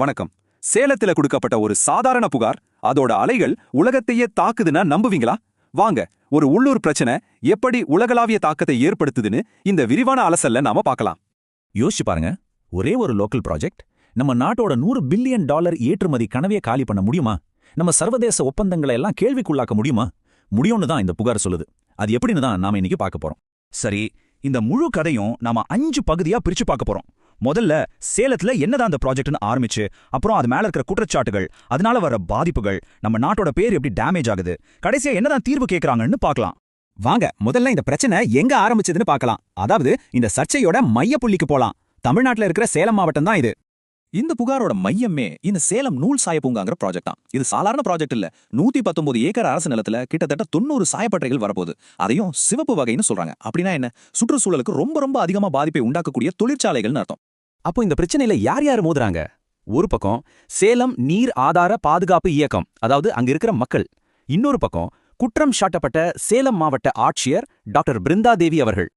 வணக்கம். சேலத்துல கொடுக்கப்பட்ட ஒரு சாதாரண புகார் அதோட அலைகள் உலகத்தையே தாக்குதுன்னா நம்புவீங்களா? வாங்க, ஒரு உள்ளூர் பிரச்சனை எப்படி உலகளாவிய தாக்கத்தை ஏற்படுத்துதுன்னு இந்த விரிவான அலசல்ல நாம பார்க்கலாம். யோசிச்சு பாருங்க, ஒரே ஒரு லோக்கல் ப்ராஜெக்ட் நம்ம நாட்டோட $100 பில்லியன் ஏற்றுமதி கனவே காலி பண்ண முடியுமா? நம்ம சர்வதேச ஒப்பந்தங்களை எல்லாம் கேள்விக்குள்ளாக்க முடியுமா? முடியும்னு தான் இந்த புகார் சொல்லுது. அது எப்படின்னு தான் நாம இன்னைக்கு பார்க்க போறோம். சரி, இந்த முழு கதையும் நாம 5 பகுதியா பிரிச்சு பார்க்க போறோம். முதல்ல சேலத்துல என்னதான் அந்த ப்ராஜெக்ட்னு ஆரம்பிச்சு, அப்புறம் அது மேல இருக்கிற குற்றச்சாட்டுகள், அதனால வர பாதிப்புகள், நம்ம நாட்டோட பேர் எப்படி டேமேஜ் ஆகுது, கடைசியா என்னதான் தீர்வு கேட்கறாங்கன்னு பார்க்கலாம். வாங்க, முதல்ல இந்த பிரச்சனை எங்க ஆரம்பிச்சதுன்னு பார்க்கலாம். அதாவது இந்த சர்ச்சையோட மையப்புள்ளிக்கு போலாம். தமிழ்நாட்டுல இருக்கிற சேலம் மாவட்டம் தான் இது. இந்த புகாரோட மையமே இந்த சேலம் நூல் சாய பூங்காங்கிற ப்ராஜெக்ட் தான். இது சாதாரண ப்ராஜெக்ட் இல்ல. 119 ஏக்கர் அரசு நிலத்துல கிட்டத்தட்ட 90 சாயப்பட்டறைகள் வரப்போகுது. அதையும் சிவப்பு வகைன்னு சொல்றாங்க. அப்படின்னா என்ன? சுற்றுச்சூழலுக்கு ரொம்ப ரொம்ப அதிகமா பாதிப்பை உண்டாக்கக்கூடிய தொழிற்சாலைகள்னு அர்த்தம். அப்போ இந்த பிரச்சனையில யார் யார் மோதுறாங்க? ஒரு பக்கம் சேலம் நீர் ஆதார பாதுகாப்பு இயக்கம், அதாவது அங்க இருக்கிற மக்கள். இன்னொரு பக்கம் குற்றம் சாட்டப்பட்ட சேலம் மாவட்ட ஆட்சியர் டாக்டர் பிருந்தாதேவி அவர்கள்.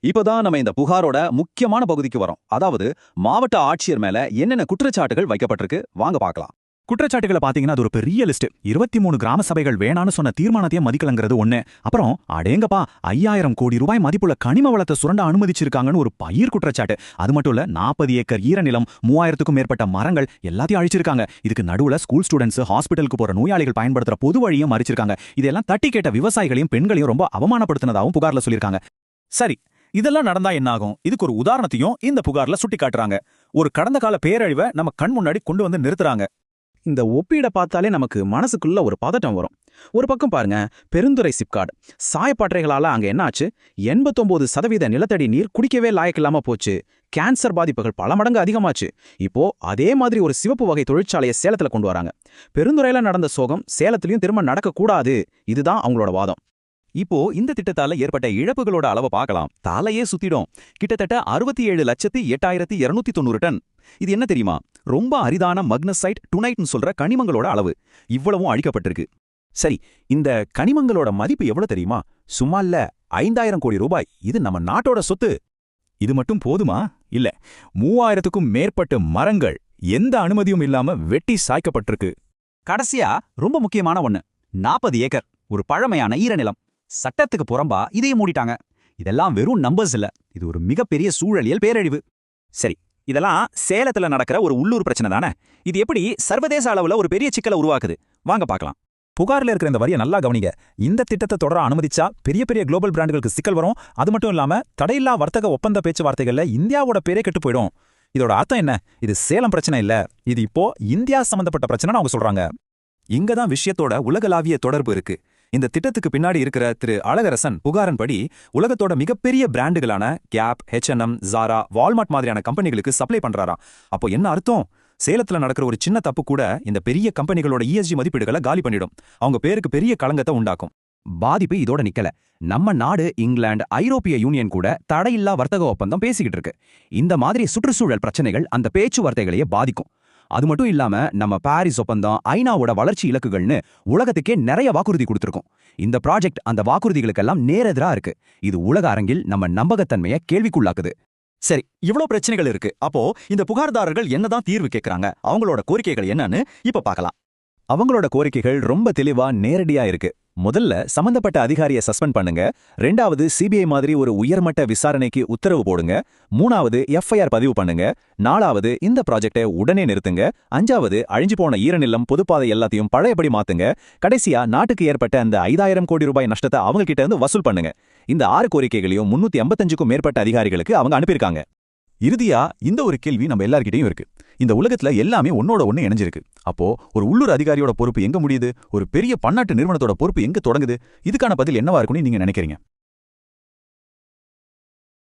இப்பதான் நம்ம இந்த புகாரோட முக்கியமான பகுதிக்கு வரோம். அதாவது மாவட்ட ஆட்சியர் மேல என்னென்ன குற்றச்சாட்டுகள் வைக்கப்பட்டிருக்கு, வாங்க பார்க்கலாம். குற்றச்சாட்டுகளை பாத்தீங்கன்னா அது ஒரு பெரிய லிஸ்ட். 23 கிராம சபைகள் வேணான்னு சொன்ன தீர்மானத்தையும் மதிக்கலங்கிறது ஒண்ணு. அப்புறம் அடேங்கப்பா, 5000 கோடி ரூபாய் மதிப்புள்ள கனிம வளத்தை சுரண்ட அனுமதிச்சிருக்காங்கன்னு ஒரு பயிர் குற்றச்சாட்டு. அது மட்டும் இல்ல, 40 ஏக்கர் ஈரநிலம், 3000க்கும் மேற்பட்ட மரங்கள் எல்லாத்தையும் அழிச்சிருக்காங்க. இதுக்கு நடுவுல ஸ்கூல் ஸ்டூடெண்ட்ஸ், ஹாஸ்பிட்டலுக்கு போற நோயாளிகள் பயன்படுத்துற பொது வழியும் மறிச்சிருக்காங்க. இதெல்லாம் தட்டி கேட்ட விவசாயிகளையும் பெண்களையும் ரொம்ப அவமானப்படுத்தினதாகவும் புகார்ல சொல்லியிருக்காங்க. சரி, இதெல்லாம் நடந்தா என்ன ஆகும்? இதுக்கு ஒரு உதாரணத்தையும் இந்த புகார்ல சுட்டி காட்டுறாங்க. ஒரு கடந்த கால பேரழிவை நம்ம கண் முன்னாடி கொண்டு வந்து நிறுத்துறாங்க. இந்த ஒப்பீடை பார்த்தாலே நமக்கு மனசுக்குள்ள ஒரு பதட்டம் வரும். ஒரு பக்கம் பாருங்க, பெருந்துறை சிப்காட் சாயப்பாற்றைகளால அங்க என்னாச்சு? 89% நிலத்தடி நீர் குடிக்கவே லாயக்கில்லாம போச்சு. கேன்சர் பாதிப்புகள் பல மடங்கு அதிகமாச்சு. இப்போ அதே மாதிரி ஒரு சிவப்பு வகை தொழிற்சாலையை சேலத்துல கொண்டு வராங்க. பெருந்துறையில நடந்த சோகம் சேலத்திலயும் திரும்ப நடக்கக்கூடாது. இதுதான் அவங்களோட வாதம். இப்போ இந்த திட்டத்தால ஏற்பட்ட இழப்புகளோட அளவை பார்க்கலாம். தலையே சுத்திடும். கிட்டத்தட்ட 67,08,290 டன். இது என்ன தெரியுமா? ரொம்ப அரிதான மக்னசைட், டுனைட்னு சொல்ற கனிமங்களோட அளவு. இவ்வளவும் அழிக்கப்பட்டிருக்கு. சரி, இந்த கனிமங்களோட மதிப்பு எவ்வளவு தெரியுமா? சும்மா இல்ல, 5000 கோடி ரூபாய். இது நம்ம நாட்டோட சொத்து. இது மட்டும் போதுமா? இல்ல, 3000க்கும் மேற்பட்ட மரங்கள் எந்த அனுமதியும் இல்லாம வெட்டி சாய்க்கப்பட்டிருக்கு. கடைசியா ரொம்ப முக்கியமான ஒண்ணு, 40 ஏக்கர் ஒரு பழமையான ஈரநிலம். சட்டத்துக்கு புறம்பா இதையும் மூடிட்டாங்க. இதெல்லாம் வெறும் நம்பர்ஸ் இல்ல, இது ஒரு மிகப்பெரிய சூழலியல் பேரழிவு. சரி, இதெல்லாம் சேலத்துல நடக்கிற ஒரு உள்ளூர் பிரச்சனை தானே. இது எப்படி சர்வதேச அளவுல ஒரு பெரிய சிக்கலை உருவாக்குது? வாங்க பார்க்கலாம். புகார்ல இருக்கிற இந்த வரியை நல்லா கவனிங்க. இந்த திட்டத்தை தொடர அனுமதிச்சா பெரிய பெரிய குளோபல் பிராண்டுகளுக்கு சிக்கல் வரும். அது மட்டும் இல்லாம தடையில்லா வர்த்தக ஒப்பந்த பேச்சுவார்த்தைகள்ல இந்தியாவோட பேரே கெட்டு போயிடும். இதோட அர்த்தம் என்ன? இது சேலம் பிரச்சனை இல்ல, இது இப்போ இந்தியா சம்பந்தப்பட்ட பிரச்சனை அவங்க சொல்றாங்க. இங்கதான் விஷயத்தோட உலகளாவிய தொடர்பு இருக்கு. இந்த திட்டத்துக்கு பின்னாடி இருக்கிற திரு அழகரசன் புகாரன்படி உலகத்தோட மிகப்பெரிய பிராண்டுகளான கேப், H&M, ஜாரா, வால்மார்ட் மாதிரியான கம்பெனிகளுக்கு சப்ளை பண்றாராம். அப்போ என்ன அர்த்தம்? சேலத்துல நடக்கிற ஒரு சின்ன தப்பு கூட இந்த பெரிய கம்பெனிகளோட ESG மதிப்பீடுகளை காலி பண்ணிடும். அவங்க பேருக்கு பெரிய களங்கத்தை உண்டாக்கும். பாதிப்பு இதோட நிக்கல. நம்ம நாடு, இங்கிலாந்து, ஐரோப்பிய யூனியன் கூட தடையில்லா வர்த்தக ஒப்பந்தம் பேசிக்கிட்டு இருக்கு. இந்த மாதிரி சுற்றுச்சூழல் பிரச்சனைகள் அந்த பேச்சுவார்த்தைகளையே பாதிக்கும். அது மட்டும் இல்லாம நம்ம பாரிஸ் ஒப்பந்தம், ஐநாவோட வளர்ச்சி இலக்குகள்னு உலகத்துக்கே நிறைய வாக்குறுதி கொடுத்திருக்கோம். இந்த ப்ராஜெக்ட் அந்த வாக்குறுதிகளுக்கெல்லாம் நேரெதிரா இருக்கு. இது உலக அரங்கில் நம்ம நம்பகத்தன்மையை கேள்விக்குள்ளாக்குது. சரி, இவ்வளவு பிரச்சனைகள் இருக்கு. அப்போ இந்த புகார்தாரர்கள் என்னதான் தீர்வு கேட்கறாங்க? அவங்களோட கோரிக்கைகள் என்னன்னு இப்ப பார்க்கலாம். அவங்களோட கோரிக்கைகள் ரொம்ப தெளிவா, நேரடியா இருக்கு. முதல்ல சம்பந்தப்பட்ட அதிகாரியை சஸ்பெண்ட் பண்ணுங்க. 2வது CBI மாதிரி ஒரு உயர்மட்ட விசாரணைக்கு உத்தரவு போடுங்க. 3வது FIR பதிவு பண்ணுங்க. 4வது இந்த ப்ராஜெக்டை உடனே நிறுத்துங்க. 5வது அழிஞ்சு போன ஈரநிலம், பொதுப்பாதை எல்லாத்தையும் பழையபடி மாத்துங்க. கடைசியா நாட்டுக்கு ஏற்பட்ட அந்த 5000 கோடி ரூபாய் நஷ்டத்தை அவங்க கிட்ட இருந்து வசூல் பண்ணுங்க. இந்த 6 கோரிக்கைகளையும் 355க்கும் மேற்பட்ட அதிகாரிகளுக்கு அவங்க அனுப்பியிருக்காங்க. இறுதியா இந்த ஒரு கேள்வி நம்ம எல்லார்கிட்டையும் இருக்கு. இந்த உலகத்துல எல்லாமே ஒன்னோட ஒண்ணு இணைஞ்சிருக்கு. அப்போ ஒரு உள்ளூர் அதிகாரியோட பொறுப்பு எங்க முடியுது? ஒரு பெரிய பன்னாட்டு நிறுவனத்தோட பொறுப்பு எங்க தொடங்குது? இதுக்கான பதில் என்னவா இருக்குன்னு நீங்க நினைக்கிறீங்க?